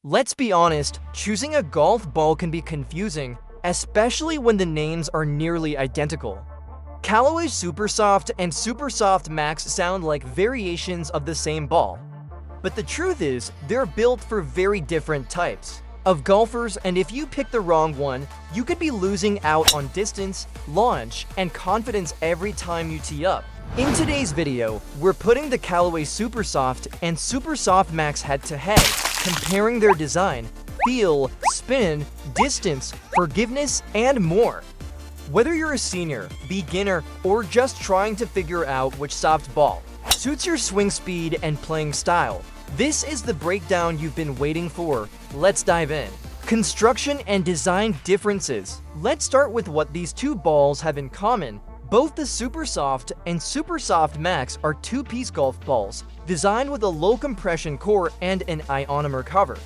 Let's be honest, choosing a golf ball can be confusing, especially when the names are nearly identical. Callaway Supersoft and Supersoft Max sound like variations of the same ball. But the truth is, they're built for very different types of golfers, and if you pick the wrong one, you could be losing out on distance, launch, and confidence every time you tee up. In today's video, we're putting the Callaway Supersoft and Supersoft Max head-to-head, comparing their design, feel, spin, distance, forgiveness, and more. Whether you're a senior, beginner, or just trying to figure out which soft ball suits your swing speed and playing style, this is the breakdown you've been waiting for. Let's dive in. Construction and design differences. Let's start with what these two balls have in common. Both the Supersoft and Supersoft Max are two-piece golf balls, designed with a low-compression core and an ionomer cover.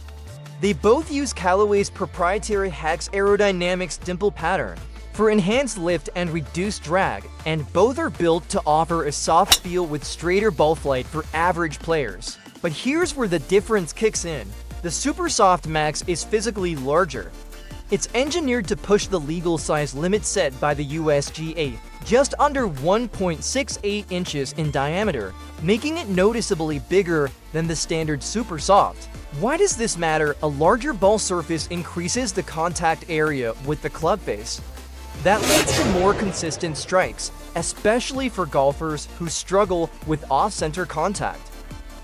They both use Callaway's proprietary Hex aerodynamics dimple pattern for enhanced lift and reduced drag, and both are built to offer a soft feel with straighter ball flight for average players. But here's where the difference kicks in. The Supersoft Max is physically larger. It's engineered to push the legal size limit set by the USGA, just under 1.68 inches in diameter, making it noticeably bigger than the standard Supersoft. Why does this matter? A larger ball surface increases the contact area with the club face. That leads to more consistent strikes, especially for golfers who struggle with off-center contact.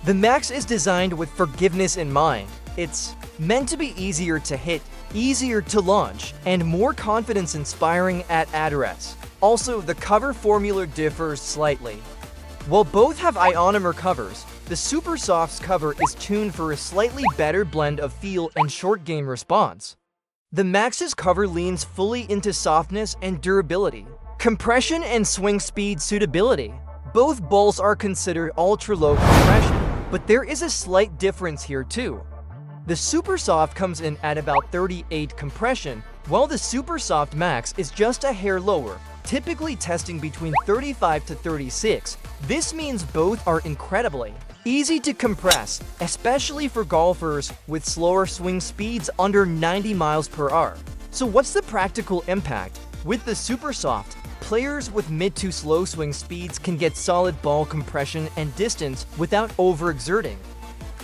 The Max is designed with forgiveness in mind. It's meant to be easier to hit, easier to launch, and more confidence-inspiring at address. Also, the cover formula differs slightly. While both have ionomer covers, the Supersoft's cover is tuned for a slightly better blend of feel and short game response. The Max's cover leans fully into softness and durability, compression and swing speed suitability. Both balls are considered ultra-low compression, but there is a slight difference here too. The Supersoft comes in at about 38 compression, while the Supersoft Max is just a hair lower, typically testing between 35 to 36. This means both are incredibly easy to compress, especially for golfers with slower swing speeds under 90 miles per hour. So what's the practical impact? With the Supersoft, players with mid to slow swing speeds can get solid ball compression and distance without overexerting.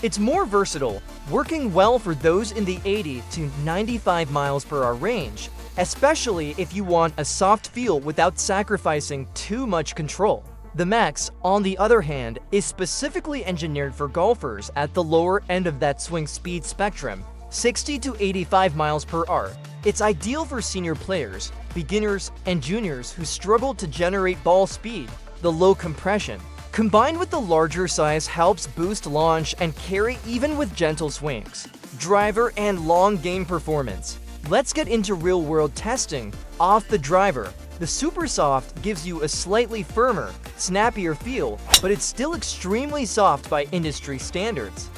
It's more versatile, working well for those in the 80 to 95 miles per hour range, especially if you want a soft feel without sacrificing too much control. The Max, on the other hand, is specifically engineered for golfers at the lower end of that swing speed spectrum, 60 to 85 miles per hour. It's ideal for senior players, beginners, and juniors who struggle to generate ball speed. The low compression, combined with the larger size, helps boost launch and carry even with gentle swings, driver, and long game performance. Let's get into real-world testing. Off the driver, the Supersoft gives you a slightly firmer, snappier feel, but it's still extremely soft by industry standards.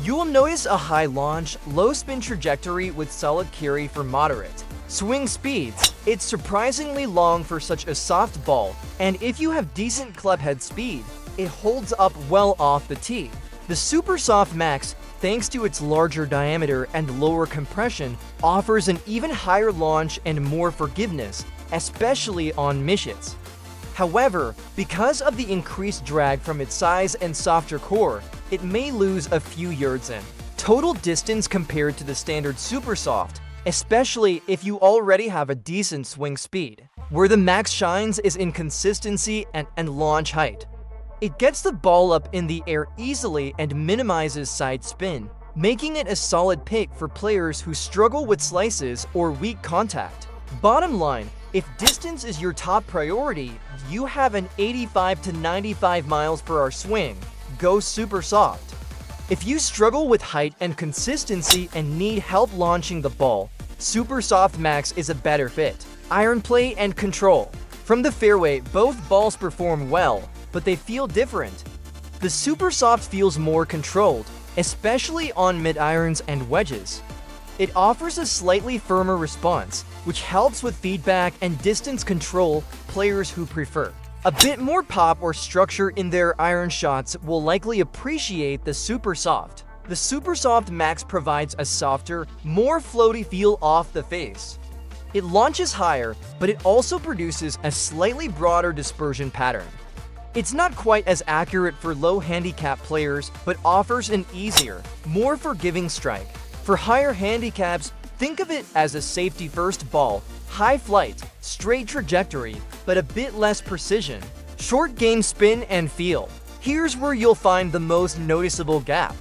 You'll notice a high launch, low spin trajectory with solid carry for moderate swing speeds. It's surprisingly long for such a soft ball, and if you have decent clubhead speed, it holds up well off the tee. The Supersoft Max, thanks to its larger diameter and lower compression, offers an even higher launch and more forgiveness, especially on misses. However, because of the increased drag from its size and softer core, it may lose a few yards in total distance compared to the standard Supersoft, especially if you already have a decent swing speed. Where the Max shines is in consistency and launch height. It gets the ball up in the air easily and minimizes side spin, making it a solid pick for players who struggle with slices or weak contact. Bottom line, if distance is your top priority, you have an 85 to 95 miles per hour swing, go Supersoft. If you struggle with height and consistency and need help launching the ball, Supersoft Max is a better fit. Iron play and control. From the fairway, both balls perform well, but they feel different. The Supersoft feels more controlled, especially on mid-irons and wedges. It offers a slightly firmer response, which helps with feedback and distance control players who prefer a bit more pop or structure in their iron shots will likely appreciate the Supersoft. The Supersoft Max provides a softer, more floaty feel off the face. It launches higher, but it also produces a slightly broader dispersion pattern. It's not quite as accurate for low handicap players, but offers an easier, more forgiving strike. For higher handicaps, think of it as a safety-first ball, high flight, straight trajectory, but a bit less precision. Short game spin and feel. Here's where you'll find the most noticeable gap.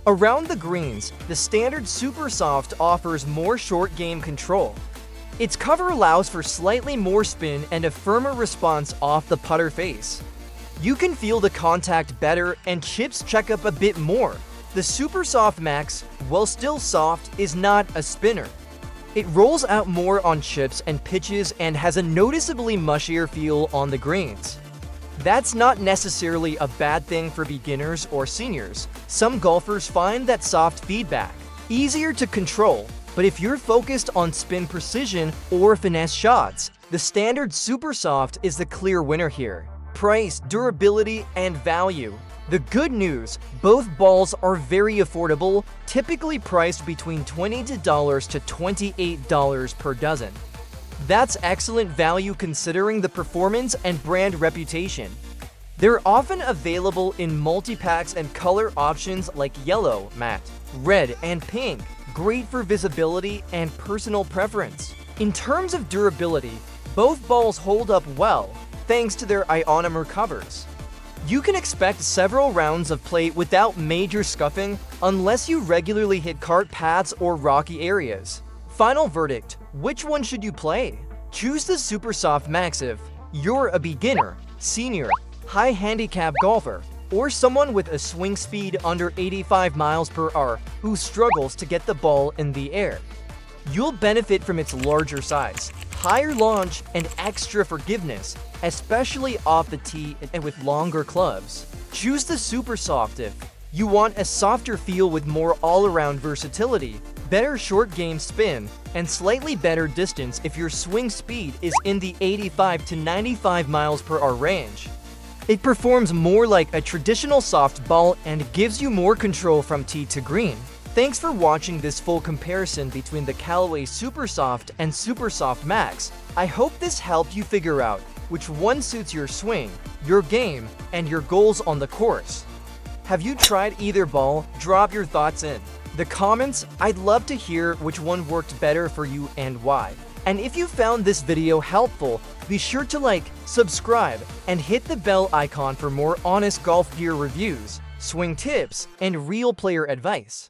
Around the greens, the standard Supersoft offers more short game control. Its cover allows for slightly more spin and a firmer response off the putter face. You can feel the contact better and chips check up a bit more. The Supersoft Max, while still soft, is not a spinner. It rolls out more on chips and pitches and has a noticeably mushier feel on the greens. That's not necessarily a bad thing for beginners or seniors. Some golfers find that soft feedback easier to control, but if you're focused on spin precision or finesse shots, the standard Supersoft is the clear winner here. Price, durability, and value. The good news, both balls are very affordable, typically priced between $20 to $28 per dozen. That's excellent value considering the performance and brand reputation. They're often available in multi-packs and color options like yellow, matte, red, and pink, great for visibility and personal preference. In terms of durability, both balls hold up well, thanks to their ionomer covers. You can expect several rounds of play without major scuffing unless you regularly hit cart paths or rocky areas. Final verdict, which one should you play? Choose the Supersoft Max if you're a beginner, senior, high handicap golfer, or someone with a swing speed under 85 miles per hour who struggles to get the ball in the air. You'll benefit from its larger size, higher launch, and extra forgiveness, especially off the tee and with longer clubs. Choose the Supersoft if you want a softer feel with more all-around versatility, better short game spin, and slightly better distance if your swing speed is in the 85 to 95 miles per hour range. It performs more like a traditional soft ball and gives you more control from tee to green. Thanks for watching this full comparison between the Callaway Supersoft and Supersoft Max. I hope this helped you figure out which one suits your swing, your game, and your goals on the course. Have you tried either ball? Drop your thoughts in the comments. I'd love to hear which one worked better for you and why. And if you found this video helpful, be sure to like, subscribe, and hit the bell icon for more honest golf gear reviews, swing tips, and real player advice.